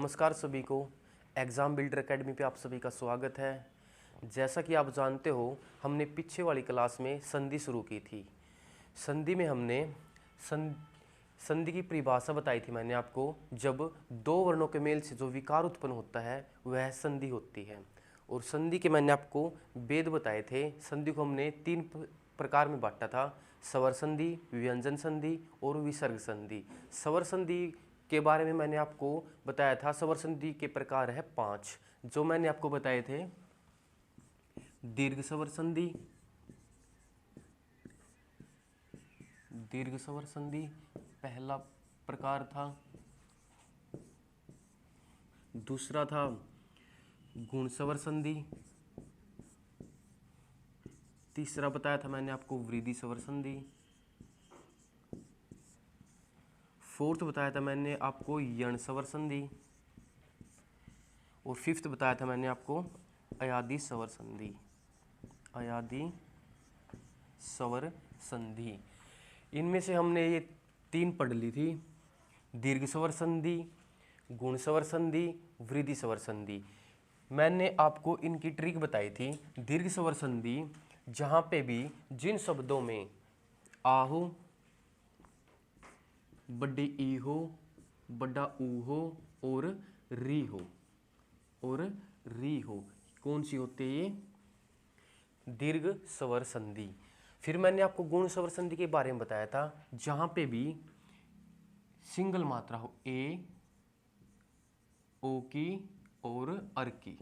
नमस्कार सभी को। एग्ज़ाम बिल्डर एकेडमी पे आप सभी का स्वागत है। जैसा कि आप जानते हो, हमने पीछे वाली क्लास में संधि शुरू की थी। संधि में हमने संधि की परिभाषा बताई थी मैंने आपको। जब दो वर्णों के मेल से जो विकार उत्पन्न होता है वह संधि होती है। और संधि के मैंने आपको भेद बताए थे। संधि को हमने तीन प्रकार में बांटा था: स्वर संधि, व्यंजन संधि और विसर्ग संधि। स्वर संधि के बारे में मैंने आपको बताया था। स्वर संधि के प्रकार है 5, जो मैंने आपको बताए थे। दीर्घ स्वर संधि, दीर्घ स्वर संधि पहला प्रकार था। दूसरा था गुण स्वर संधि। तीसरा बताया था मैंने आपको वृद्धि स्वर संधि। फोर्थ बताया था मैंने आपको यण स्वर संधि। और फिफ्थ बताया था मैंने आपको अयादि स्वर संधि। अयादि स्वर संधि। इनमें से हमने ये 3 पढ़ ली थी: दीर्घ स्वर संधि, गुण स्वर संधि, वृद्धि स्वर संधि। मैंने आपको इनकी ट्रिक बताई थी। दीर्घ स्वर संधि, जहाँ पे भी जिन शब्दों में आ हो, बड़ी ई हो, बड़ा ऊ हो और री हो, कौन सी होती है ये? दीर्घ स्वर संधि। फिर मैंने आपको गुण स्वर संधि के बारे में बताया था, जहां पे भी सिंगल मात्रा हो, ए, ओ की और अर की।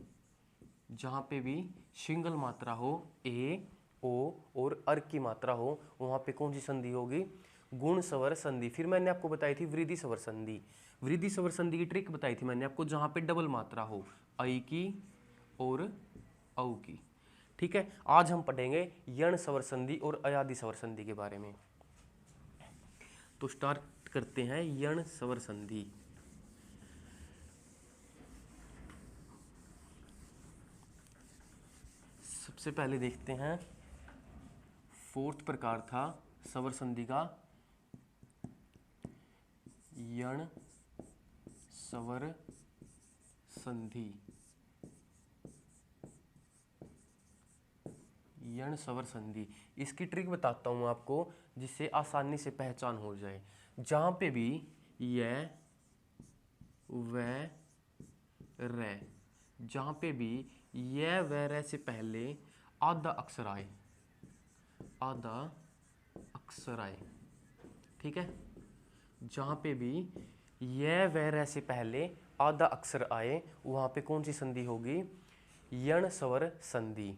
जहां पे भी सिंगल मात्रा हो, ए, ओ और अर की मात्रा हो, वहां पे कौन सी संधि होगी? गुण स्वर संधि। फिर मैंने आपको बताई थी वृद्धि स्वर संधि। वृद्धि स्वर संधि की ट्रिक बताई थी मैंने आपको, जहां पे डबल मात्रा हो, ऐ की और औ की। ठीक है, आज हम पढ़ेंगे यण स्वर संधि और अयादि स्वर संधि के बारे में। तो स्टार्ट करते हैं यण स्वर संधि। सबसे पहले देखते हैं, फोर्थ प्रकार था स्वर संधि का, यण स्वर संधि। यण स्वर संधि, इसकी ट्रिक बताता हूं आपको, जिससे आसानी से पहचान हो जाए। जहां पे भी य, व, र, जहां पे भी य व र से पहले आधा अक्षर आए, आधा अक्षर आए, ठीक है। जहां पे भी य व र से पहले आधा अक्षर आए, वहां पे कौन सी संधि होगी? यण स्वर संधि।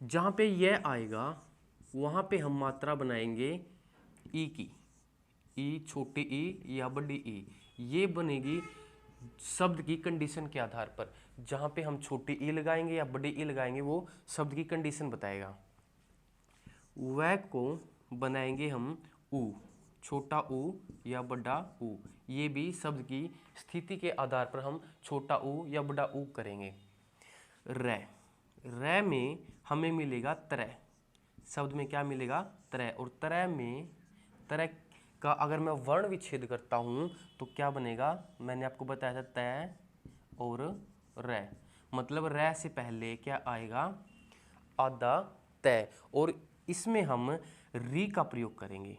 जहां पे यह आएगा वहां पे हम मात्रा बनाएंगे ई की। ई, छोटी ई या बड़ी ई, ये बनेगी शब्द की कंडीशन के आधार पर। जहां पे हम छोटी ई लगाएंगे या बड़ी ई लगाएंगे, वो शब्द की कंडीशन बताएगा। वह को बनाएंगे हम ऊ, छोटा ऊ या बड़ा ऊ। ये भी शब्द की स्थिति के आधार पर हम छोटा ऊ या बड़ा ऊ करेंगे। रै में हमें मिलेगा तरह। शब्द में क्या मिलेगा? तरह। और तरह में, तरह का अगर मैं वर्ण विच्छेद करता हूं तो क्या बनेगा? मैंने आपको बताया था तय और रै। मतलब रै से पहले क्या आएगा? आधा तय। और इसमें हम री का प्रयोग करेंगे,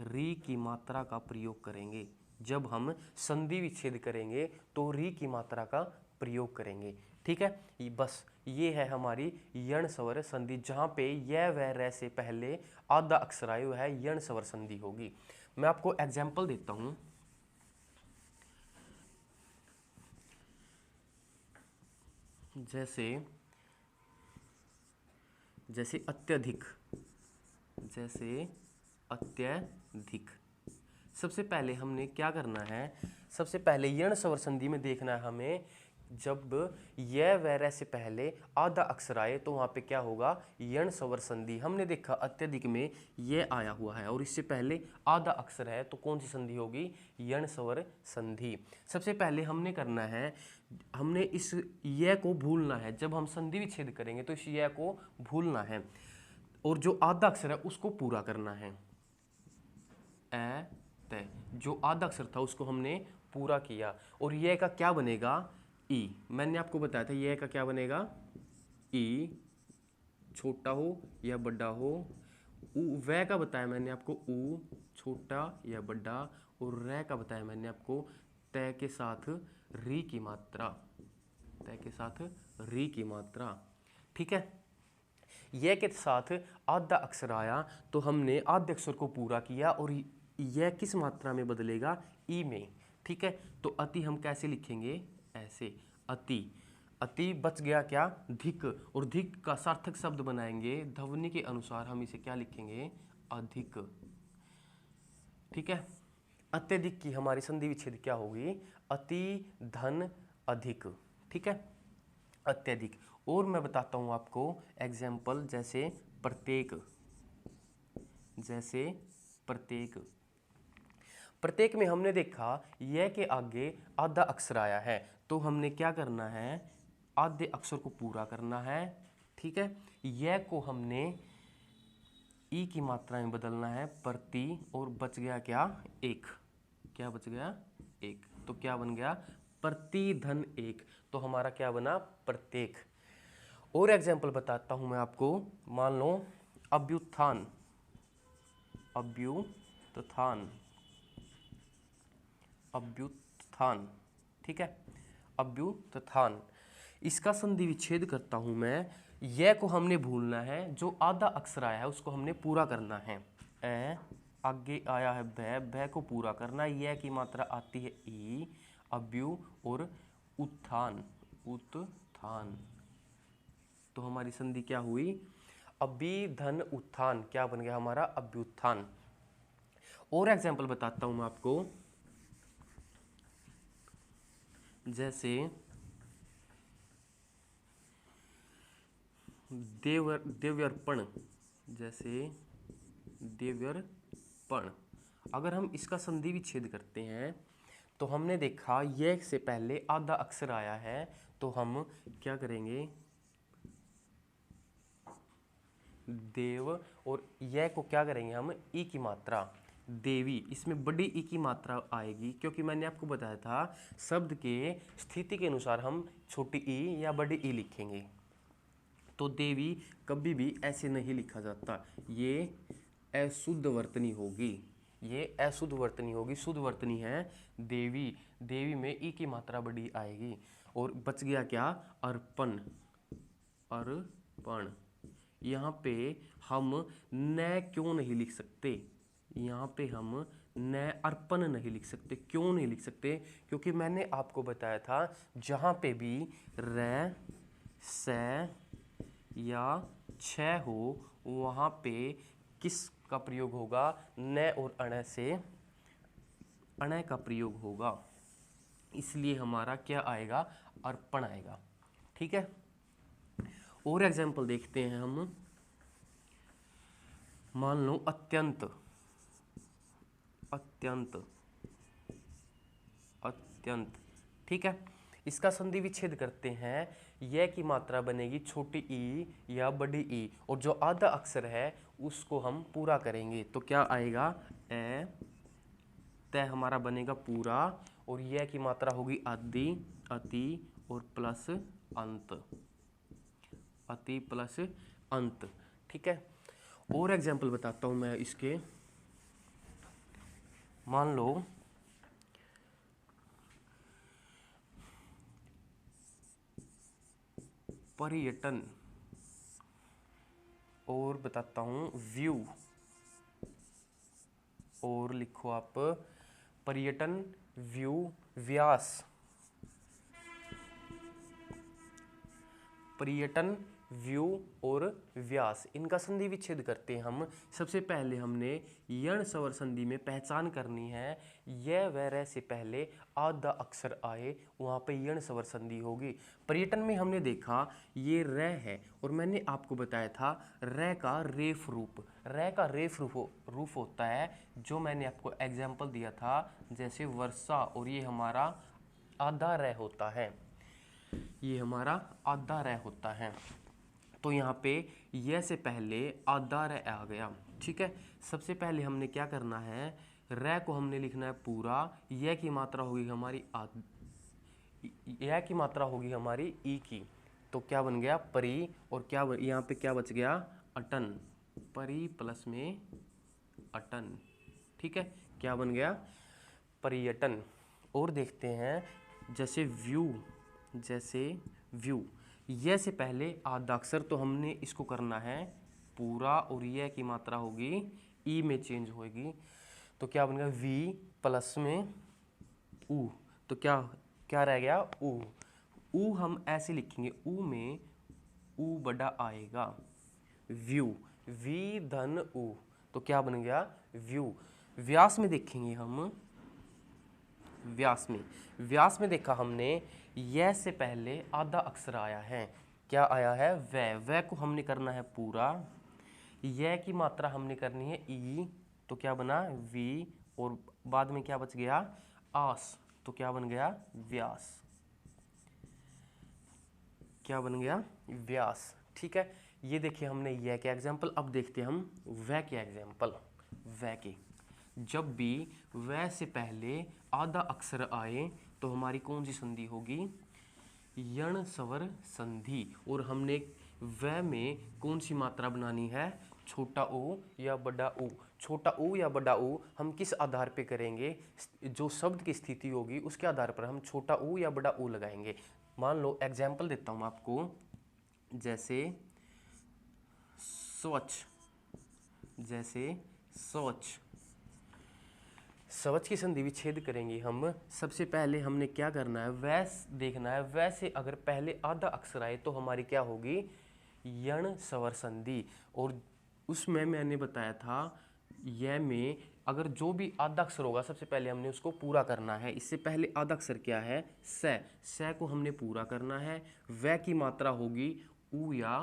री की मात्रा का प्रयोग करेंगे। जब हम संधि विच्छेद करेंगे तो री की मात्रा का प्रयोग करेंगे। ठीक है, बस ये है हमारी यण स्वर संधि। जहां पे य व र से पहले आधा अक्षर आए हुआ है, यण स्वर संधि होगी। मैं आपको एग्जाम्पल देता हूं। जैसे अत्यधिक, जैसे अत्यधिक। सबसे पहले हमने क्या करना है? सबसे पहले यण स्वर संधि में देखना है हमें, जब य व र से पहले आधा अक्षर आए तो वहां पे क्या होगा? यण स्वर संधि। हमने देखा अत्यधिक में ये आया हुआ है और इससे पहले आधा अक्षर है, तो कौन सी संधि होगी? यण स्वर संधि। सबसे पहले हमने करना है, हमने इस य को भूलना है। जब हम संधि विच्छेद करेंगे तो इस य को भूलना है और जो आधा अक्षर है उसको पूरा करना है। ए, तय। जो आधा अक्षर था उसको हमने पूरा किया। और ये का क्या बनेगा? ई। मैंने आपको बताया था ये का क्या बनेगा? ई, छोटा हो या बड़ा हो। वह का बताया मैंने आपको ऊ, छोटा या बड़ा। और रै का बताया मैंने आपको तय के साथ री की मात्रा, तय के साथ री की मात्रा। ठीक है, यह के साथ आधा अक्षर आया तो हमने आधे अक्षर को पूरा किया और यह किस मात्रा में बदलेगा? ई में। ठीक है, तो अति हम कैसे लिखेंगे? ऐसे, अति। अति बच गया क्या? धिक। और धिक का सार्थक शब्द बनाएंगे ध्वनि के अनुसार, हम इसे क्या लिखेंगे? अधिक। ठीक है, अत्यधिक की हमारी संधि विच्छेद क्या होगी? अति धन अधिक। ठीक है, अत्यधिक। और मैं बताता हूं आपको एग्जाम्पल, जैसे प्रत्येक, जैसे प्रत्येक। प्रत्येक में हमने देखा यह के आगे आधा अक्षर आया है तो हमने क्या करना है? आधे अक्षर को पूरा करना है। ठीक है, यह को हमने ई की मात्रा में बदलना है प्रति, और बच गया क्या? एक। क्या बच गया? एक। तो क्या बन गया? प्रति धन एक। तो हमारा क्या बना? प्रत्येक। और एग्जाम्पल बताता हूं मैं आपको। मान लो अभ्युत्थान, अभ्युत्थान, अभ्युत्थान। ठीक है, अभ्युत्थान। इसका संधि विच्छेद करता हूं मैं। यह को हमने भूलना है, जो आधा अक्षर आया है उसको हमने पूरा करना है। ए, आगे आया है भय को पूरा करना है। यह की मात्रा आती है ई, अभ्यु और उत्थान, उत्थान। तो हमारी संधि क्या हुई? अभिधन उत्थान। क्या बन गया हमारा? अभ्युत्थान। और एग्जाम्पल बताता हूं मैं आपको, जैसे देव्यर्पण, जैसे देव्यर्पण। अगर हम इसका संधि विच्छेद करते हैं तो हमने देखा यह से पहले आधा अक्षर आया है तो हम क्या करेंगे? देव, और यह को क्या करेंगे हम? ई की मात्रा, देवी। इसमें बड़ी ई की मात्रा आएगी क्योंकि मैंने आपको बताया था शब्द के स्थिति के अनुसार हम छोटी ई या बड़ी ई लिखेंगे। तो देवी कभी भी ऐसे नहीं लिखा जाता, ये अशुद्ध वर्तनी होगी, ये अशुद्ध वर्तनी होगी। शुद्ध वर्तनी है देवी। देवी में ई की मात्रा बड़ी आएगी। और बच गया क्या? अर्पण, अर्पण। यहाँ पे हम न क्यों नहीं लिख सकते? यहाँ पे हम न अर्पण नहीं लिख सकते। क्यों नहीं लिख सकते? क्योंकि मैंने आपको बताया था जहाँ पे भी र, से या छ हो वहाँ पे किस का प्रयोग होगा? न और अण से अण का प्रयोग होगा। इसलिए हमारा क्या आएगा? अर्पण आएगा। ठीक है, और एग्जाम्पल देखते हैं हम। मान लो अत्यंत, अत्यंत, अत्यंत। ठीक है, इसका संधि विच्छेद करते हैं। यह की मात्रा बनेगी छोटी ई या बड़ी ई, और जो आधा अक्षर है उसको हम पूरा करेंगे तो क्या आएगा? ए, तय हमारा बनेगा पूरा, और यह की मात्रा होगी आदि, अति और प्लस अंत, अति प्लस अंत। ठीक है, और एग्जाम्पल बताता हूं मैं इसके। मान लो पर्यटन, और बताता हूं व्यू, और लिखो आप पर्यटन, व्यू, व्यास, पर्यटन, व्यू और व्यास। इनका संधि विच्छेद करते हैं हम। सबसे पहले हमने यण स्वर संधि में पहचान करनी है। यह व रे से पहले आधा अक्षर आए वहाँ पे यण स्वर संधि होगी। पर्यटन में हमने देखा ये र है, और मैंने आपको बताया था र का रेफ रूप, र का रेफ रूप होता है जो मैंने आपको एग्जाम्पल दिया था, जैसे वर्षा। और ये हमारा आधा र होता है, ये हमारा आधा र होता है। तो यहाँ पे यह से पहले आधा र आ गया। ठीक है, सबसे पहले हमने क्या करना है? रै को हमने लिखना है पूरा, यह की मात्रा होगी हमारी यह की मात्रा होगी हमारी ई की, तो क्या बन गया परी, और क्या यहाँ पे क्या बच गया अटन, परी प्लस में अटन। ठीक है, क्या बन गया पर्यटन। और देखते हैं जैसे व्यू, यह से पहले आधा अक्षर तो हमने इसको करना है पूरा, और यह की मात्रा होगी ई में चेंज होगी, तो क्या बन गया वी प्लस में ऊ, तो क्या क्या रह गया ऊ हम ऐसे लिखेंगे, ऊ में ऊ बड़ा आएगा, व्यू, वी धन ऊ, तो क्या बन गया व्यू। व्यास में देखेंगे हम, व्यास में देखा हमने यह से पहले आधा अक्षर आया है, क्या आया है वह को हमने करना है पूरा, यह की मात्रा हमने करनी है ई, तो क्या बना वी, और बाद में क्या बच गया आस, तो क्या बन गया व्यास, क्या बन गया व्यास। ठीक है, ये देखिए हमने यह के एग्जाम्पल। अब देखते हैं हम वह के एग्जाम्पल। वह के, जब भी वह से पहले आधा अक्षर आए तो हमारी कौन सी संधि होगी यण स्वर संधि, और हमने वह में कौन सी मात्रा बनानी है छोटा ओ या बड़ा ओ। छोटा ओ या बड़ा ओ हम किस आधार पे करेंगे, जो शब्द की स्थिति होगी उसके आधार पर हम छोटा ओ या बड़ा ओ लगाएंगे। मान लो एग्जाम्पल देता हूँ आपको, जैसे स्वच्छ, जैसे स्वच्छ, स्वच्छ की संधि विच्छेद करेंगे हम। सबसे पहले हमने क्या करना है वह देखना है, वह से अगर पहले आधा अक्षर आए तो हमारी क्या होगी यण स्वर संधि, और उसमें मैंने बताया था यह में अगर जो भी आधा अक्षर होगा सबसे पहले हमने उसको पूरा करना है। इससे पहले आधा अक्षर क्या है स को हमने पूरा करना है, वह की मात्रा होगी ऊ या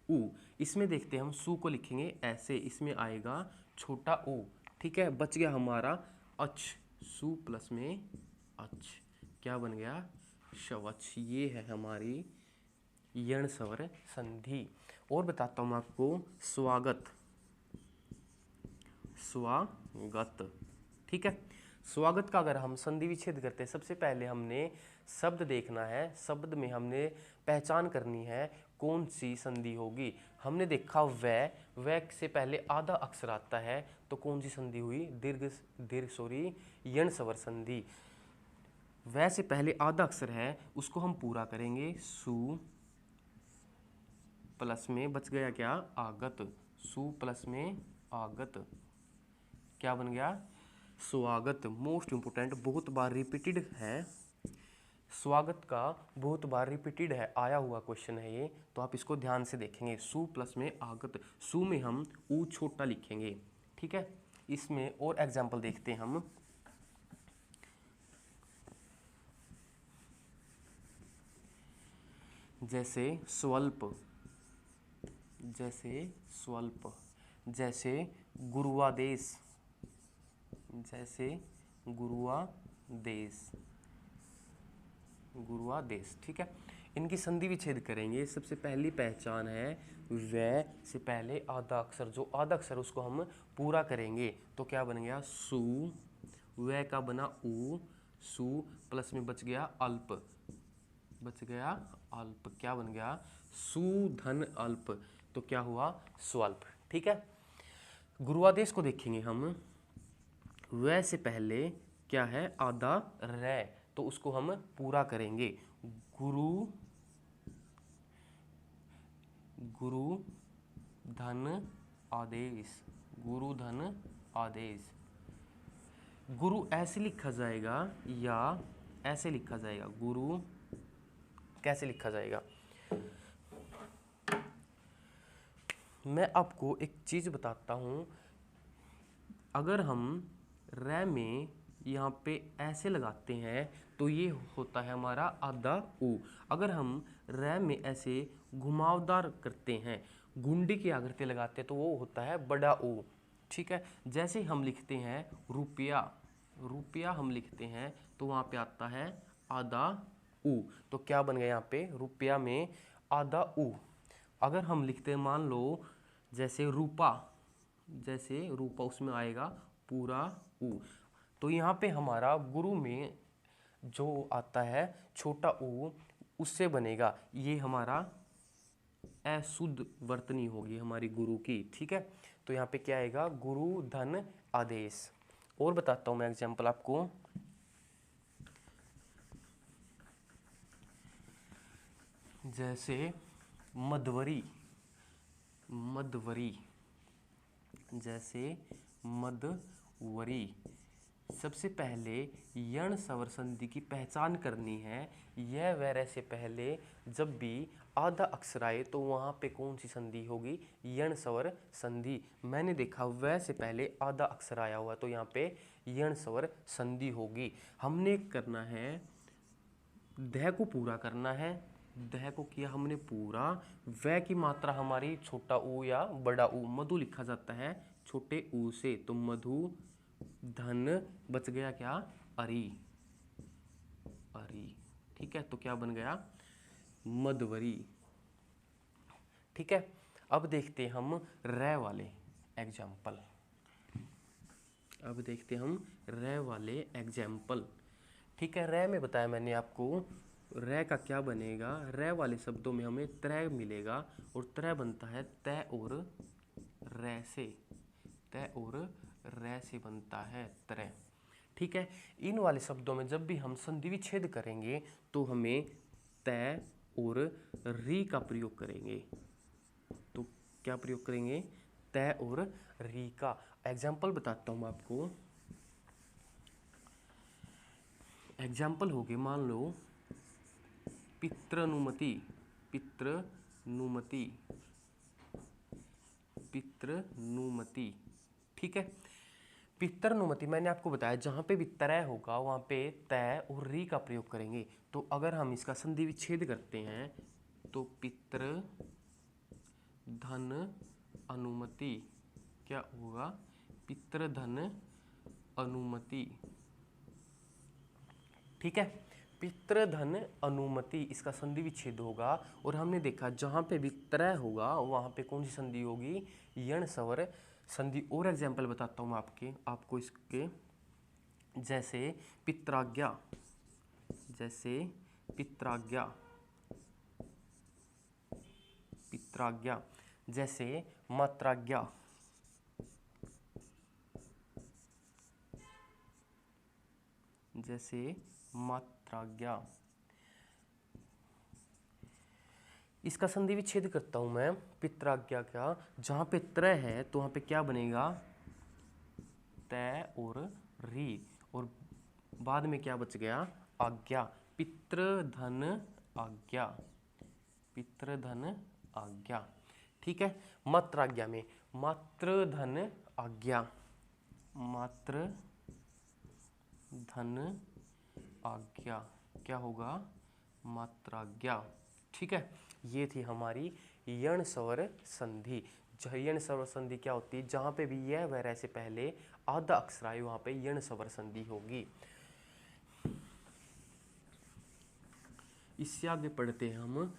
ऊ। इसमें देखते हैं हम सु को लिखेंगे ऐसे, इसमें आएगा छोटा ओ। ठीक है, बच गया हमारा अच, सु प्लस में अच, क्या बन गया शवच। ये है हमारी यण स्वर संधि। और बताता हूँ आपको स्वागत, स्वागत। ठीक है, स्वागत का अगर हम संधि विच्छेद करते हैं सबसे पहले हमने शब्द देखना है, शब्द में हमने पहचान करनी है कौन सी संधि होगी। हमने देखा वह से पहले आधा अक्षर आता है तो कौन सी संधि हुई यण स्वर संधि। वह से पहले आधा अक्षर है उसको हम पूरा करेंगे सु प्लस में बच गया क्या आगत, सु प्लस में आगत, क्या बन गया स्वागत। मोस्ट इंपोर्टेंट, बहुत बार रिपीटेड है, स्वागत का बहुत बार रिपीटेड है, आया हुआ क्वेश्चन है ये, तो आप इसको ध्यान से देखेंगे। सु प्लस में आगत, सु में हम ऊ छोटा लिखेंगे। ठीक है, इसमें और एग्जाम्पल देखते हैं हम। जैसे स्वल्प, जैसे स्वल्प, जैसे गुरुवादेश, जैसे गुरुवादेश, गुरुवादेश। ठीक है, इनकी संधि विच्छेद करेंगे। सबसे पहली पहचान है वह से पहले आधा अक्षर, जो आधा अक्षर उसको हम पूरा करेंगे, तो क्या बन गया सु, वह का बना ऊ, सु प्लस में बच गया अल्प, बच गया अल्प, क्या बन गया सुधन अल्प, तो क्या हुआ स्वल्प। ठीक है, गुरुवादेश को देखेंगे हम। वह से पहले क्या है आधा रै, तो उसको हम पूरा करेंगे गुरु धन आदेश, गुरु धन आदेश। गुरु ऐसे लिखा जाएगा या ऐसे लिखा जाएगा, गुरु कैसे लिखा जाएगा। मैं आपको एक चीज बताता हूं, अगर हम रै में यहाँ पे ऐसे लगाते हैं तो ये होता है हमारा आधा ऊ। अगर हम रै में ऐसे घुमावदार करते हैं, गुंडी की आकृति लगाते हैं तो वो होता है बड़ा ऊ। ठीक है, जैसे हम लिखते हैं रुपया, रुपया हम लिखते हैं तो वहाँ पे आता है आधा ऊ, तो क्या बन गया यहाँ पे रुपया में आधा ऊ। अगर हम लिखते हैं मान लो जैसे रूपा, जैसे रूपा, उसमें आएगा पूरा ऊ। तो यहाँ पे हमारा गुरु में जो आता है छोटा ऊ, उससे बनेगा, ये हमारा अशुद्ध वर्तनी होगी हमारी गुरु की। ठीक है, तो यहाँ पे क्या आएगा, गुरु धन आदेश। और बताता हूँ मैं एग्जाम्पल आपको। जैसे मधवरी, मधवरी, जैसे मधवरी, सबसे पहले यण स्वर संधि की पहचान करनी है। यह वैर से पहले जब भी आधा अक्षर आए तो वहाँ पे कौन सी संधि होगी, यण स्वर संधि। मैंने देखा वह से पहले आधा अक्षर आया हुआ, तो यहाँ पे यण स्वर संधि होगी। हमने करना है, दह को पूरा करना है, दह को किया हमने पूरा। वह की मात्रा हमारी छोटा ऊ या बड़ा ऊ, मधु लिखा जाता है छोटे ऊ से, तो मधु धन बच गया क्या, अरी, अरी। ठीक है, तो क्या बन गया, मधवरी। ठीक है, अब देखते हैं हम रे वाले एग्जाम्पल। अब देखते हैं हम रे वाले एग्जाम्पल। ठीक है, रे में बताया मैंने आपको, रे का क्या बनेगा, रे वाले शब्दों में हमें त्रय मिलेगा, और त्रय बनता है तय और रे से, तय और रे से बनता है त्रय। ठीक है, इन वाले शब्दों में जब भी हम संधि विच्छेद करेंगे तो हमें तय और री का प्रयोग करेंगे। तो क्या प्रयोग करेंगे, तय और री का। एग्जाम्पल बताता हूँ मैं आपको। एग्जाम्पल हो गए, मान लो पितृनुमति, पितृनुमति, पितृनुमति। ठीक है, पितृनुमति मैंने आपको बताया जहाँ पे भी त्रय होगा वहाँ पे तय और री का प्रयोग करेंगे। तो अगर हम इसका संधि विच्छेद करते हैं तो पितृ धन अनुमति क्या होगा, पितृधन अनुमति। ठीक है, पितृधन अनुमति, इसका संधि विच्छेद होगा। और हमने देखा जहाँ पे भी त्रय होगा वहाँ पे कौन सी संधि होगी, यण स्वर संधि। और एग्जाम्पल बताता हूँ आपको इसके। जैसे पित्राज्ञा, जैसे पित्राज्ञा, पित्राज्ञा, जैसे मात्राज्ञा, जैसे मात्राज्ञा। इसका संधि विच्छेद करता हूं मैं, पित्राज्ञा का, जहां पे त्रय है तो वहां पे क्या बनेगा, तय और री, और बाद में क्या बच गया, आज्ञा, पितृधन आज्ञा, पितृधन आज्ञा। ठीक है, मात्राज्ञा में मातृधन आज्ञा, मातृ धन आज्ञा, क्या होगा, मात्राज्ञा। ठीक है, ये थी हमारी यण स्वर संधि। यण स्वर संधि क्या होती है, जहां पे भी यह वह से पहले आधा अक्षर आए वहां पे यण स्वर संधि होगी। इससे आगे पढ़ते हैं हम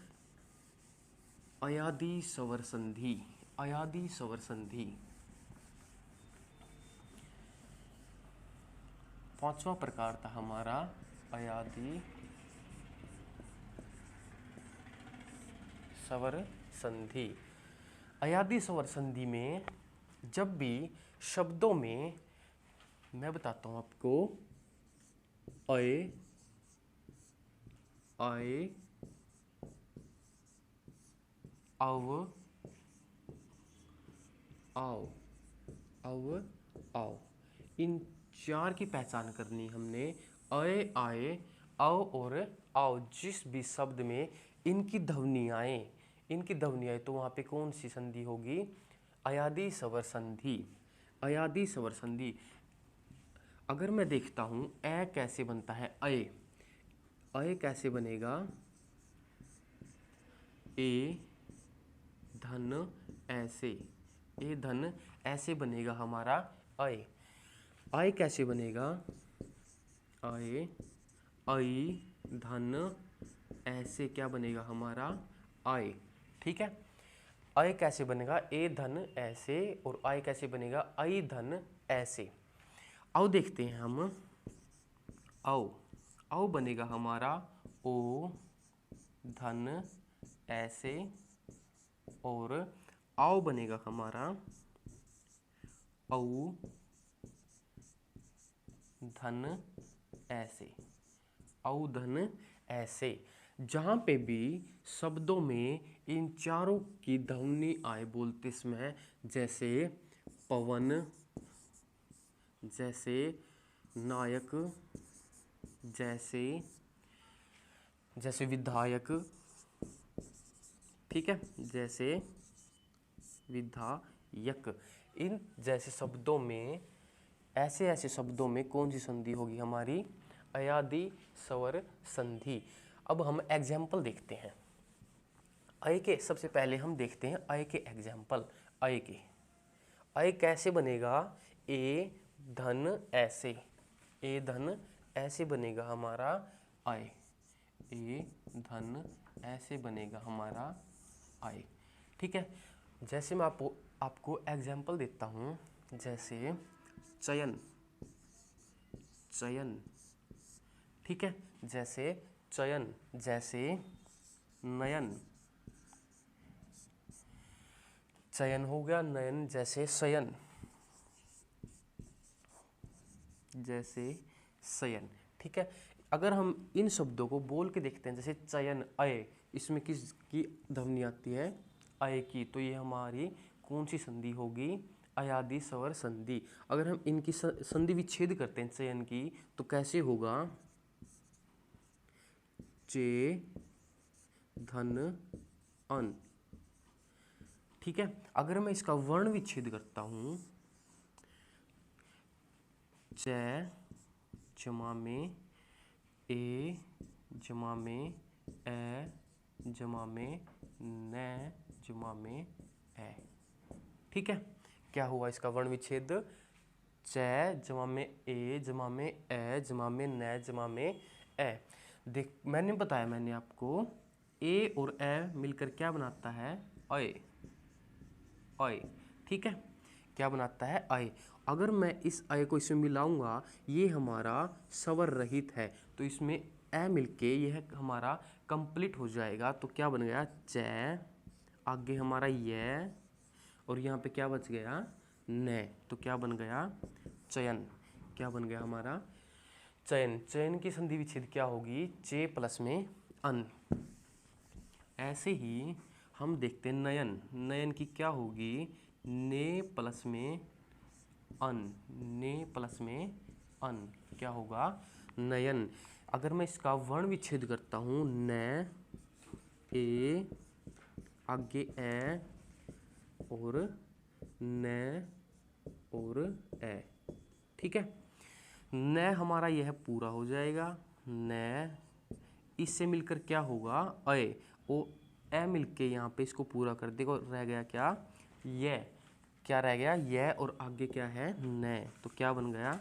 अयादि स्वर संधि। अयादि स्वर संधि पांचवा प्रकार था हमारा अयादि स्वर संधि। अयादि स्वर संधि में जब भी शब्दों में, मैं बताता हूं आपको, अय, आए, अव, आओ, अव, आओ, इन चार की पहचान करनी हमने। अय, आए, आओ और आओ, जिस भी शब्द में इनकी ध्वनियाएं, इनकी ध्वनियाएं, तो वहां पे कौन सी संधि होगी, अयादि स्वर संधि। अयादि स्वर संधि। अगर मैं देखता हूं ए कैसे बनता है, अय, अय कैसे बनेगा, ए धन ऐसे, ए धन ऐसे बनेगा हमारा अय। आय कैसे बनेगा, आय, आई धन ऐसे, क्या बनेगा हमारा आय। ठीक है, आय कैसे बनेगा, ए धन ऐसे, और आय कैसे बनेगा, आई धन ऐसे। औ देखते हैं हम। औ बनेगा हमारा ओ धन ऐसे, और आओ बनेगा हमारा औ धन ऐसे, औ धन ऐसे। जहाँ पे भी शब्दों में इन चारों की ध्वनि आए बोलते समय, जैसे पवन, जैसे नायक, जैसे विधायक, ठीक है, जैसे विधायक, इन जैसे शब्दों में, ऐसे शब्दों में कौन सी संधि होगी हमारी? अयादि स्वर संधि। अब हम एग्जाम्पल देखते हैं अय के। सबसे पहले हम देखते हैं अय के एग्जाम्पल। अय के, अय कैसे बनेगा? ए धन ऐसे, ए धन ऐसे बनेगा हमारा अय, ए धन ऐसे बनेगा हमारा अय, ठीक है। जैसे मैं आपको एग्जाम्पल देता हूँ, जैसे चयन, चयन, ठीक है, जैसे चयन, जैसे नयन, चयन हो गया, नयन, जैसे शयन, जैसे शयन, ठीक है। अगर हम इन शब्दों को बोल के देखते हैं, जैसे चयन अय, इसमें किसकी ध्वनि आती है? अय की। तो ये हमारी कौन सी संधि होगी? अयादि स्वर संधि। अगर हम इनकी संधि विच्छेद करते हैं चयन की, तो कैसे होगा? चे धन अन, ठीक है। अगर मैं इसका वर्ण विच्छेद करता हूं, च जमा में ए जमा में ए जमा में न जमा में ए, ठीक है। क्या हुआ इसका वर्ण विच्छेद? च जमा में ए जमा में ए जमा में न जमा में ए। देख, मैंने बताया, मैंने आपको, ए और ए मिलकर क्या बनाता है? अय, अय, ठीक है। क्या बनाता है? अय। अगर मैं इस अय को इसमें मिलाऊंगा, ये हमारा स्वर रहित है, तो इसमें ए मिलके यह हमारा कंप्लीट हो जाएगा। तो क्या बन गया? च, आगे हमारा ये, और यहाँ पे क्या बच गया? न। तो क्या बन गया? चयन। क्या बन गया हमारा? चयन। चयन की संधि विच्छेद क्या होगी? चे प्लस में अन। ऐसे ही हम देखते हैं नयन। नयन की क्या होगी? ने प्लस में अन, ने प्लस में अन। क्या होगा? नयन। अगर मैं इसका वर्ण विच्छेद करता हूँ, न, ए, आगे ए, और न और ए, ठीक है। न हमारा यह पूरा हो जाएगा, न, इससे मिलकर क्या होगा? अय, ओ ए मिलके यहाँ पे इसको पूरा कर देगा, और रह गया क्या? ये। क्या रह गया? ये, और आगे क्या है? न। तो क्या बन गया?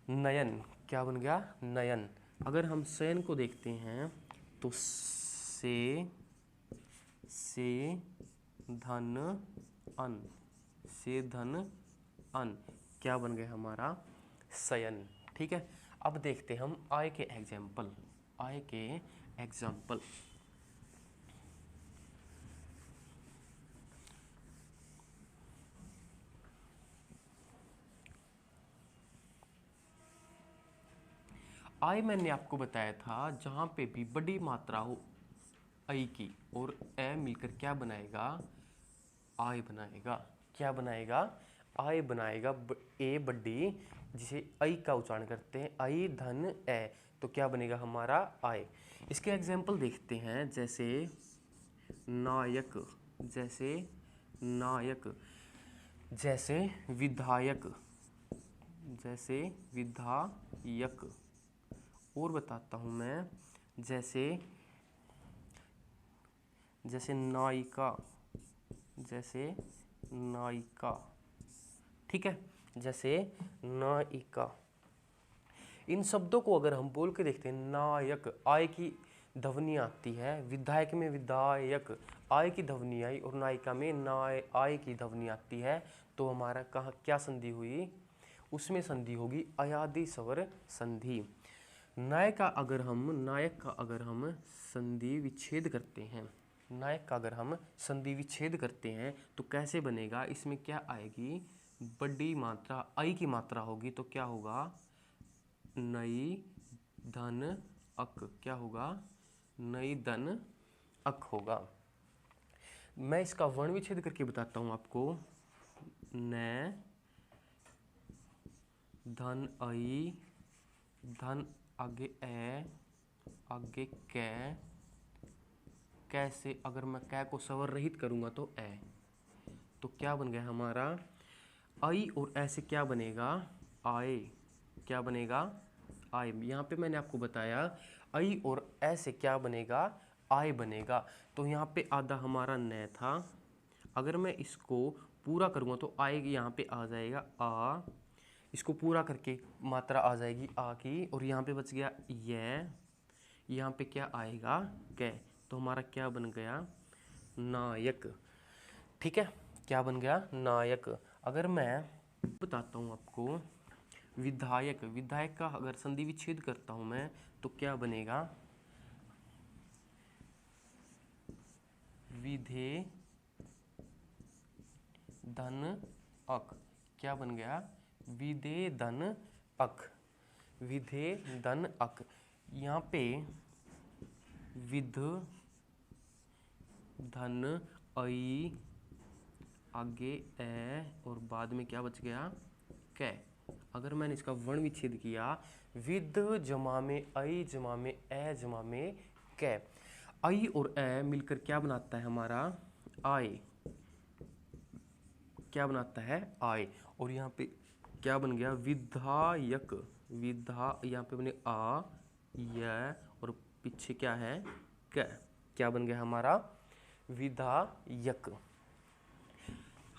नयन। क्या बन गया? नयन। अगर हम शयन को देखते हैं, तो से धन अन, से धन अन। क्या बन गया हमारा? शयन, ठीक है। अब देखते हैं हम आय के एग्जाम्पल। आय के एग्जाम्पल। आय मैंने आपको बताया था, जहाँ पे भी बड़ी मात्रा हो आई की, और ए मिलकर क्या बनाएगा? आय बनाएगा। क्या बनाएगा? आय बनाएगा। ए बड़ी, जिसे आई का उच्चारण करते हैं, आई धन ए। तो क्या बनेगा हमारा? आय। इसके एग्जाम्पल देखते हैं, जैसे नायक, जैसे नायक, जैसे विधायक, जैसे विधायक। और बताता हूँ मैं, जैसे नायिका, जैसे नायिका, ठीक है, जैसे नायिका। इन शब्दों को अगर हम बोल के देखते हैं, नायक, आय की ध्वनि आती है, विधायक में विधायक आय की ध्वनि आई, और नायिका में आय की ध्वनि आती है, तो हमारा कहाँ क्या संधि हुई? उसमें संधि होगी अयादि स्वर संधि। नायक का अगर हम संधि विच्छेद करते हैं, नायक का अगर हम संधि विच्छेद करते हैं तो कैसे बनेगा? इसमें क्या आएगी? बड़ी मात्रा आई की मात्रा होगी, तो क्या होगा? नई धन अक। क्या होगा? नई धन अक होगा। मैं इसका वर्ण विच्छेद करके बताता हूं आपको। न धन आई, धन आगे ए, आगे कै, कैसे अगर मैं कै को स्वर रहित करूंगा तो ए, तो क्या बन गया हमारा? आई और ए से क्या बनेगा? आए। क्या बनेगा? आए। यहाँ पे मैंने आपको बताया आई और ए से क्या बनेगा? आए बनेगा। तो यहाँ पे आधा हमारा न था, अगर मैं इसको पूरा करूँगा तो आए यहाँ पे आ जाएगा आ, इसको पूरा करके मात्रा आ जाएगी आ की, और यहाँ पे बच गया ये, यहाँ पे क्या आएगा? कै। तो हमारा क्या बन गया? नायक। ठीक है, क्या बन गया? नायक। अगर मैं बताता हूँ आपको विधायक, विधायक का अगर संधि विच्छेद करता हूँ मैं तो क्या बनेगा? विधे धन अक। क्या बन गया? विधे धन अक। विधे धन अक। यहाँ पे विध धन आई, आगे ए, और बाद में क्या बच गया? कै। अगर मैंने इसका वर्ण विच्छेद किया, विध जमा में आई जमा में ए जमा में कै, आई और ए मिलकर क्या बनाता है हमारा? आए। क्या बनाता है? आए। और यहाँ पे क्या बन गया? विधायक। विधा, यहाँ पे बने आ, य, और पीछे क्या है? कै। क्या बन गया हमारा? विधायक।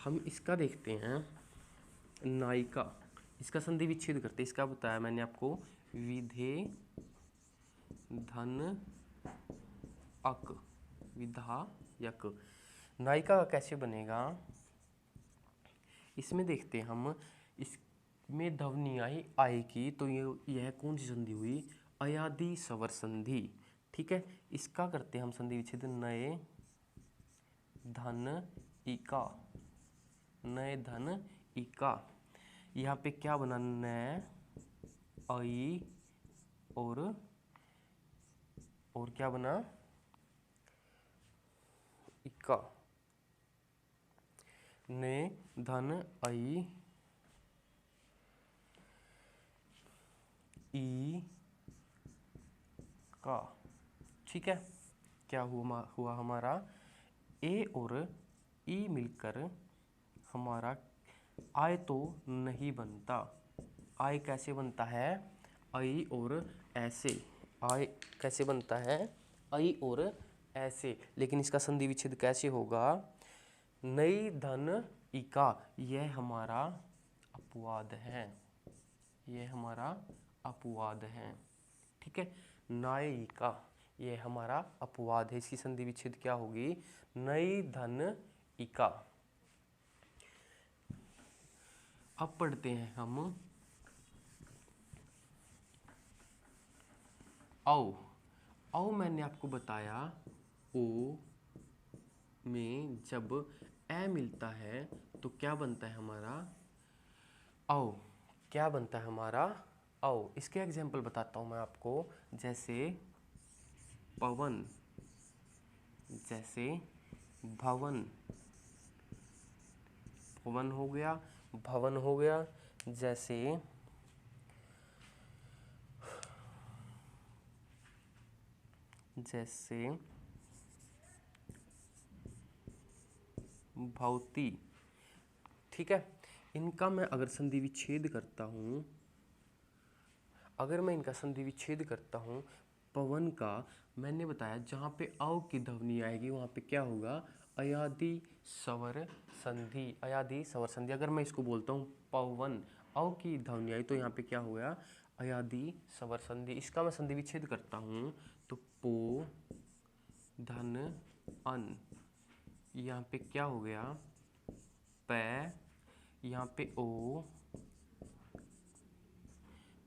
हम इसका देखते हैं नायिका, इसका संधि विच्छेद करते, इसका बताया मैंने आपको विधे धन अक। विधायक। नायिका का कैसे बनेगा? इसमें देखते हैं हम, इसमें ध्वनि आई आय की, तो यह कौन सी संधि हुई? अयादि स्वर संधि। ठीक है, इसका करते हैं हम संधि विच्छेद। नए धन इका, नए धन इका। यहाँ पे क्या बना? न आई और क्या बना? इका। ने धन आई ई का। ठीक है, क्या हुआ हमारा? ए और ई मिलकर हमारा आय तो नहीं बनता। आय कैसे बनता है? आई और ऐसे। आय कैसे बनता है? आई और ऐसे। लेकिन इसका संधि विच्छेद कैसे होगा? नई धन इका। यह हमारा अपवाद है, यह हमारा अपवाद है। ठीक है, नायिका यह हमारा अपवाद है, इसकी संधि विच्छेद क्या होगी? नई धन इका। अब पढ़ते हैं हम औ। औ मैंने आपको बताया ओ में जब ए मिलता है तो क्या बनता है हमारा? औ। क्या बनता है हमारा? औ। इसके एग्जाम्पल बताता हूँ मैं आपको, जैसे पवन, जैसे भवन, पवन हो गया, भवन हो गया। जैसे भौती। ठीक है, इनका मैं अगर संधि विच्छेद करता हूँ, अगर मैं इनका संधि विच्छेद करता हूँ, पवन का मैंने बताया जहाँ पे औ की ध्वनि आएगी वहाँ पे क्या होगा? अयादि स्वर संधि। अयादि स्वर संधि। अगर मैं इसको बोलता हूँ पवन, औ की ध्वनि आई तो यहाँ पे क्या हो गया? अयादि स्वर संधि। इसका मैं संधि विच्छेद करता हूँ तो पो धन अन, यहाँ पे क्या हो गया? पै, यहाँ पे ओ,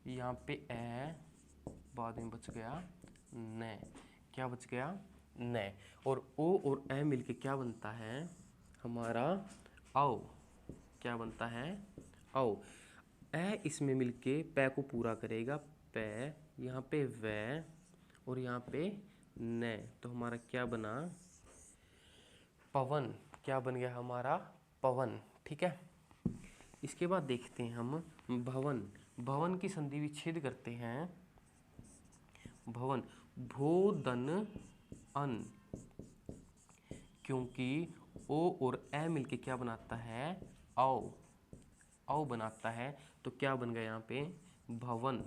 यहाँ पे ए, बाद में बच गया न। क्या बच गया? न। और ओ और ए मिलके क्या बनता है हमारा? औ। क्या बनता है? औ। ए इसमें मिलके पै को पूरा करेगा, पै, यहाँ पे वै और यहाँ पे न, तो हमारा क्या बना? पवन। क्या बन गया हमारा? पवन। ठीक है। इसके बाद देखते हैं हम भवन। भवन की संधि विच्छेद करते हैं। भवन, भो धन अन, क्योंकि ओ और ए मिलके क्या बनाता है? औ। औ बनाता है, तो क्या बन गया यहाँ पे? भवन।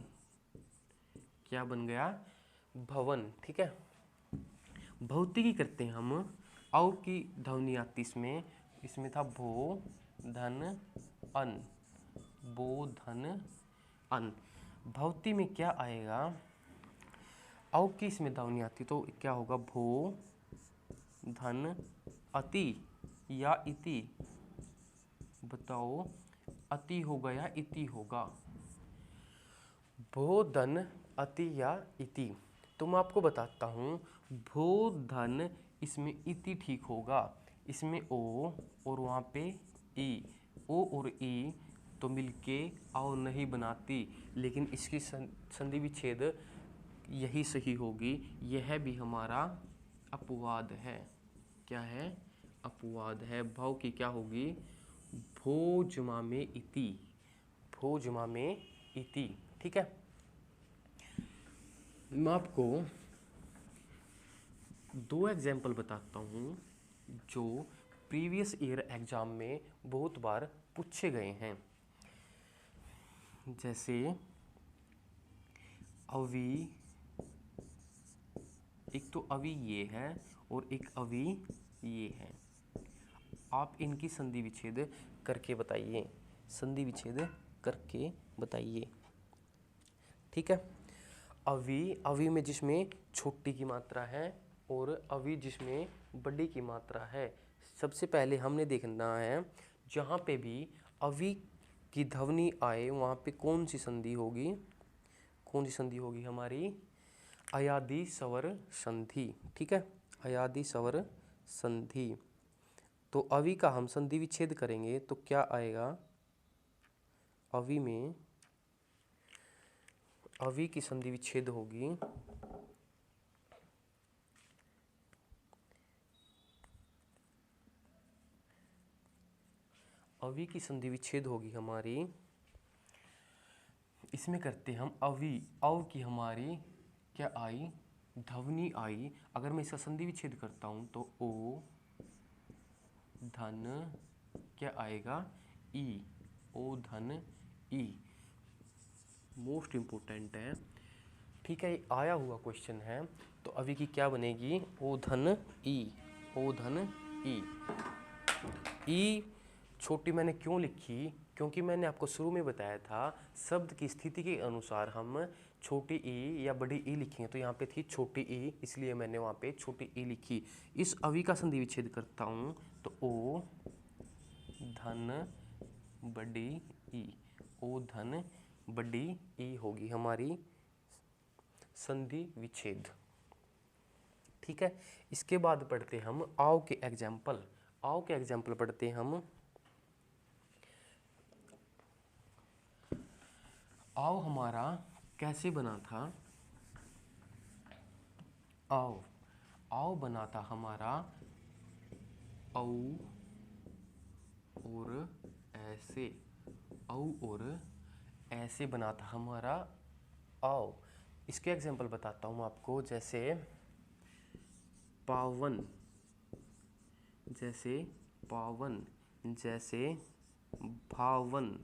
क्या बन गया? भवन। ठीक है। भौतिकी करते हैं हम। औ की ध्वनि आती इसमें, इसमें था भो धन अन, बो धन अन। भौती में क्या आएगा? औ की इसमें ध्वनि आती तो क्या होगा? भो धन अति या इति। बताओ, अति होगा या इति होगा? भो धन अति या इति। तो मैं आपको बताता हूँ, भो धन इसमें इति ठीक होगा, इसमें ओ और वहाँ पे ई, ओ और ई तो मिलके औ नहीं बनाती, लेकिन इसकी संधि विच्छेद यही सही होगी। यह भी हमारा अपवाद है। क्या है? अपवाद है। भाव की क्या होगी? भोजमा में इति। भोजमा में इति। ठीक है। मैं आपको 2 एग्जाम्पल बताता हूँ जो प्रीवियस ईयर एग्जाम में बहुत बार पूछे गए हैं। जैसे अवि, एक तो अवि ये है और एक अवि ये है। आप इनकी संधि विच्छेद करके बताइए। संधि विच्छेद करके बताइए। ठीक है। अवि, अवि में जिसमें छोटी की मात्रा है और अवि जिसमें बड़ी की मात्रा है। सबसे पहले हमने देखना है, जहाँ पे भी अवि की ध्वनि आए वहाँ पे कौन सी संधि होगी? कौन सी संधि होगी हमारी? अयादि स्वर संधि। ठीक है। अयादि स्वर संधि। तो अवि का हम संधि विच्छेद करेंगे तो क्या आएगा? अवि में अवि की संधि विच्छेद होगी अवि की संधि विच्छेद होगी हमारी। इसमें करते हम अवि, अव की हमारी क्या आई? ध्वनि आई। अगर मैं इसका संधि विच्छेद करता हूँ तो ओ धन क्या आएगा? ई। ओ धन ई। मोस्ट इम्पोर्टेंट है। ठीक है, ये आया हुआ क्वेश्चन है। तो अवि की क्या बनेगी? ओ धन ई। ओ धन ई। ई छोटी मैंने क्यों लिखी? क्योंकि मैंने आपको शुरू में बताया था शब्द की स्थिति के अनुसार हम छोटी ई या बड़ी ई लिखेंगे। तो यहाँ पे थी छोटी ई, इसलिए मैंने वहाँ पे छोटी ई लिखी। इस अवि का संधि विच्छेद करता हूँ तो ओ धन बड़ी ई। ओ धन बड़ी ई होगी हमारी संधि विच्छेद। ठीक है। इसके बाद पढ़ते हम आओ के एग्जाम्पल। आओ के एग्जाम्पल पढ़ते हैं हम। आओ हमारा कैसे बना था? आओ, आओ बना था हमारा औ और ऐसे। औ और ऐसे बना था हमारा आओ। इसके एग्जाम्पल बताता हूँ आपको। जैसे पावन, जैसे पावन, जैसे भावन,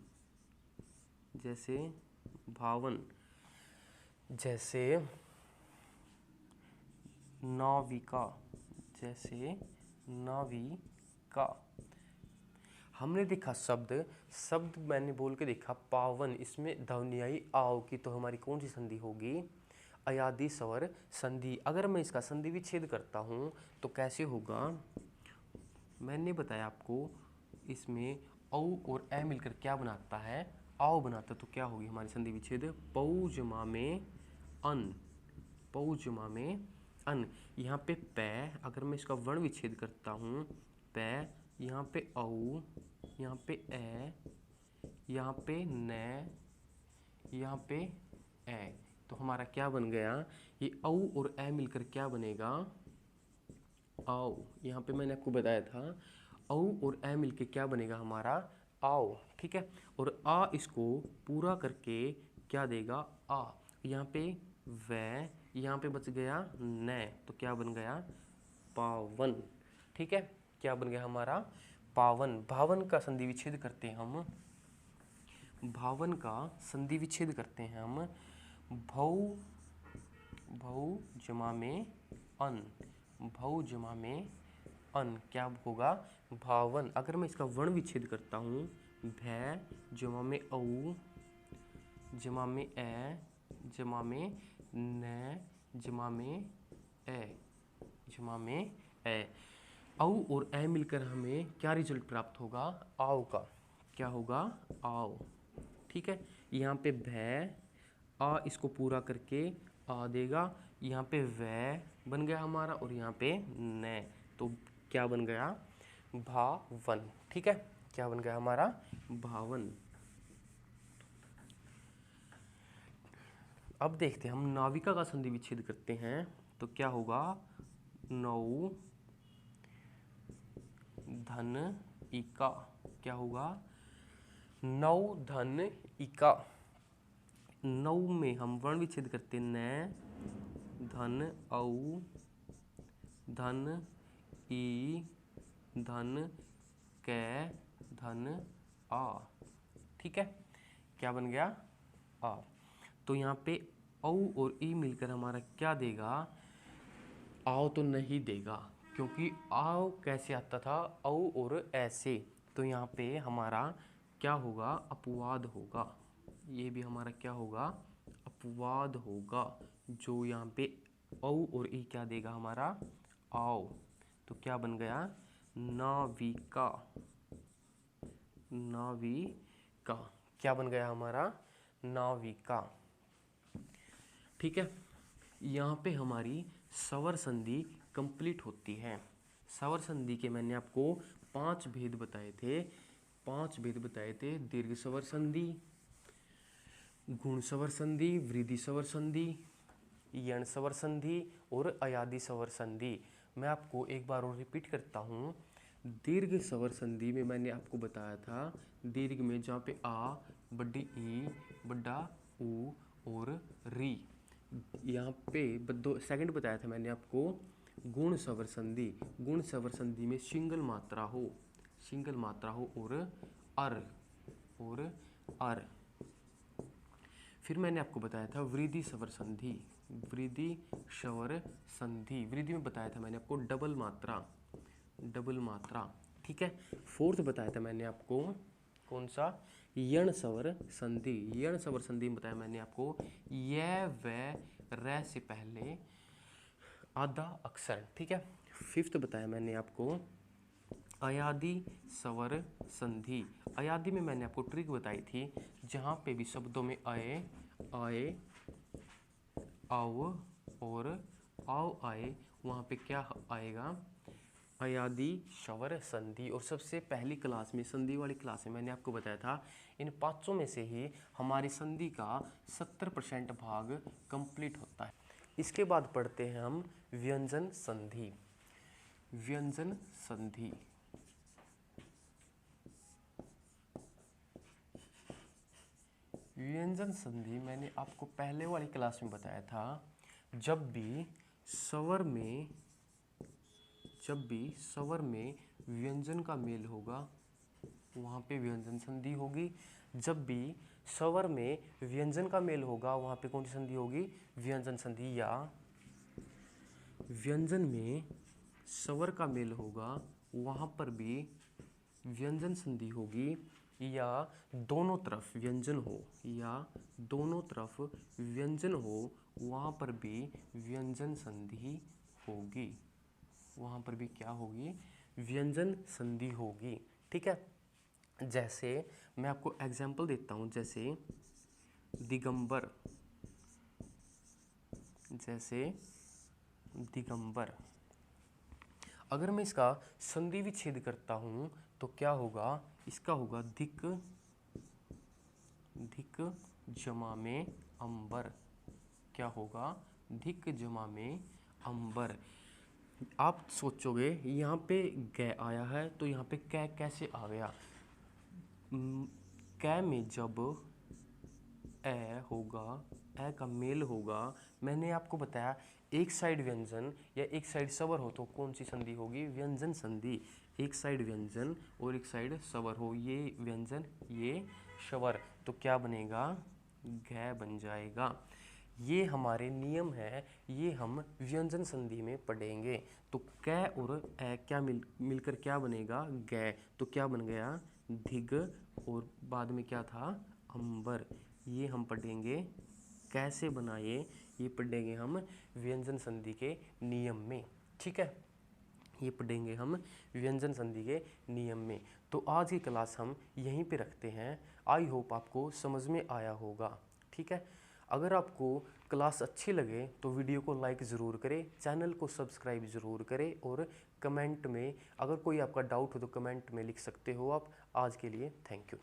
जैसे भावन, जैसे नाविका, जैसे नाविका। हमने देखा शब्द, शब्द मैंने बोल के देखा पावन, इसमें ध्वनि आई आओ की, तो हमारी कौन सी संधि होगी? अयादि स्वर संधि। अगर मैं इसका संधि विच्छेद करता हूँ तो कैसे होगा? मैंने बताया आपको, इसमें औ और ए मिलकर क्या बनाता है? आओ बनाता तो क्या होगी हमारी संधि विच्छेद, पऊ जमा में अन, पऊ जमा में अन। यहाँ पे पै, अगर मैं इसका वर्ण विच्छेद करता हूँ, पै, यहाँ पे औ, यहाँ पे ए, यहाँ पे न, यहाँ पे ए, तो हमारा क्या बन गया, ये औ और ए मिलकर क्या बनेगा, आओ। यहाँ पे मैंने आपको बताया था औ और ए मिलके क्या बनेगा हमारा, आओ, ठीक है। और आ इसको पूरा करके क्या देगा, आ। यहाँ पे वै, यहाँ पे बच गया न, तो क्या बन गया, पावन, ठीक है। क्या बन गया हमारा, पावन। भावन का संधि विच्छेद करते हैं हम, भावन का संधि विच्छेद करते हैं हम, भौ, भौ जमा में अन, भौ जमा में अन, क्या होगा, भावन। अगर मैं इसका वर्ण विच्छेद करता हूँ, भै जमा में औ, जमा में ए, जमा में न, जमा में ए, जमा में ए, औ और ए मिलकर हमें क्या रिजल्ट प्राप्त होगा, आओ का, क्या होगा, आओ, ठीक है। यहाँ पे भै, आ इसको पूरा करके आ देगा, यहाँ पे वै बन गया हमारा और यहाँ पे न, तो क्या बन गया, भावन, ठीक है। क्या बन गया हमारा, भावन। अब देखते हैं हम नाविका का संधि विच्छेद करते हैं तो क्या होगा, नौ धन इका, क्या होगा, नौ धन इका। नौ में हम वर्ण विच्छेद करते हैं, न, धन औ, धन ई, धन कै, धन आ, ठीक है। क्या बन गया, आ। तो यहाँ पे औ और ई मिलकर हमारा क्या देगा, आओ तो नहीं देगा, क्योंकि आओ कैसे आता था, औ और ऐसे, तो यहाँ पे हमारा क्या होगा, अपवाद होगा। ये भी हमारा क्या होगा, अपवाद होगा, जो यहाँ पे औ और ई क्या देगा हमारा, आओ। तो क्या बन गया, नाविका, नाविका, क्या बन गया हमारा, नाविका, ठीक है। यहाँ पे हमारी स्वर संधि कंप्लीट होती है। स्वर संधि के मैंने आपको 5 भेद बताए थे, 5 भेद बताए थे, दीर्घ स्वर संधि, गुण स्वर संधि, वृद्धि स्वर संधि, यण स्वर संधि और अयादि स्वर संधि। मैं आपको एक बार और रिपीट करता हूँ। दीर्घ स्वर संधि में मैंने आपको बताया था, दीर्घ में जहाँ पे आ, बड़ी ई, बड़ा ऊ और री, यहाँ पे दो सेकंड बताया था मैंने आपको, गुण स्वर संधि, गुण स्वर संधि में सिंगल मात्रा हो, सिंगल मात्रा हो और अर, और अर। फिर मैंने आपको बताया था वृद्धि स्वर संधि, वृद्धि स्वर संधि, वृद्धि में बताया था मैंने आपको डबल मात्रा, डबल मात्रा, ठीक है। फोर्थ बताया था मैंने आपको कौन सा, यण स्वर संधि, यण स्वर संधि में बताया मैंने आपको य व र से पहले आधा अक्षर, ठीक है। फिफ्थ बताया मैंने आपको अयादि स्वर संधि, अयादि में मैंने आपको ट्रिक बताई थी, जहाँ पे भी शब्दों में आए, आए, आओ और आओ आए, वहाँ पे क्या आएगा, अयादि स्वर संधि। और सबसे पहली क्लास में, संधि वाली क्लास में मैंने आपको बताया था, इन पांचों में से ही हमारी संधि का 70% भाग कंप्लीट होता है। इसके बाद पढ़ते हैं हम व्यंजन संधि, व्यंजन संधि। व्यंजन संधि मैंने आपको पहले वाली क्लास में बताया था, जब भी स्वर में, जब भी स्वर में व्यंजन का मेल होगा वहाँ पे व्यंजन संधि होगी, जब भी स्वर में व्यंजन का मेल होगा वहाँ पे कौन सी संधि होगी, व्यंजन संधि। या व्यंजन में स्वर का मेल होगा वहाँ पर भी व्यंजन संधि होगी, या दोनों तरफ व्यंजन हो, या दोनों तरफ व्यंजन हो वहाँ पर भी व्यंजन संधि होगी, वहाँ पर भी क्या होगी, व्यंजन संधि होगी, ठीक है। जैसे मैं आपको एग्जाम्पल देता हूँ, जैसे दिगंबर, जैसे दिगंबर। अगर मैं इसका संधि विच्छेद करता हूँ तो क्या होगा, इसका होगा धिक, धिक जमा में अंबर। क्या होगा, धिक जमा में अंबर। आप सोचोगे यहाँ पे कै आया है तो यहाँ पे कै कैसे आ गया। कै में जब ए होगा, ए का मेल होगा, मैंने आपको बताया एक साइड व्यंजन या एक साइड स्वर हो तो कौन सी संधि होगी, व्यंजन संधि। एक साइड व्यंजन और एक साइड स्वर हो, ये व्यंजन ये स्वर, तो क्या बनेगा, घ बन जाएगा। ये हमारे नियम है, ये हम व्यंजन संधि में पढ़ेंगे। तो कै और ए क्या मिलकर क्या बनेगा, ग। तो क्या बन गया, धिग, और बाद में क्या था, अंबर। ये हम पढ़ेंगे कैसे बनाए, ये पढ़ेंगे हम व्यंजन संधि के नियम में। ठीक है, ये पढ़ेंगे हम व्यंजन संधि के नियम में। तो आज की क्लास हम यहीं पे रखते हैं। आई होप आपको समझ में आया होगा। ठीक है, अगर आपको क्लास अच्छी लगे तो वीडियो को लाइक ज़रूर करें, चैनल को सब्सक्राइब ज़रूर करें, और कमेंट में अगर कोई आपका डाउट हो तो कमेंट में लिख सकते हो आप। आज के लिए थैंक यू।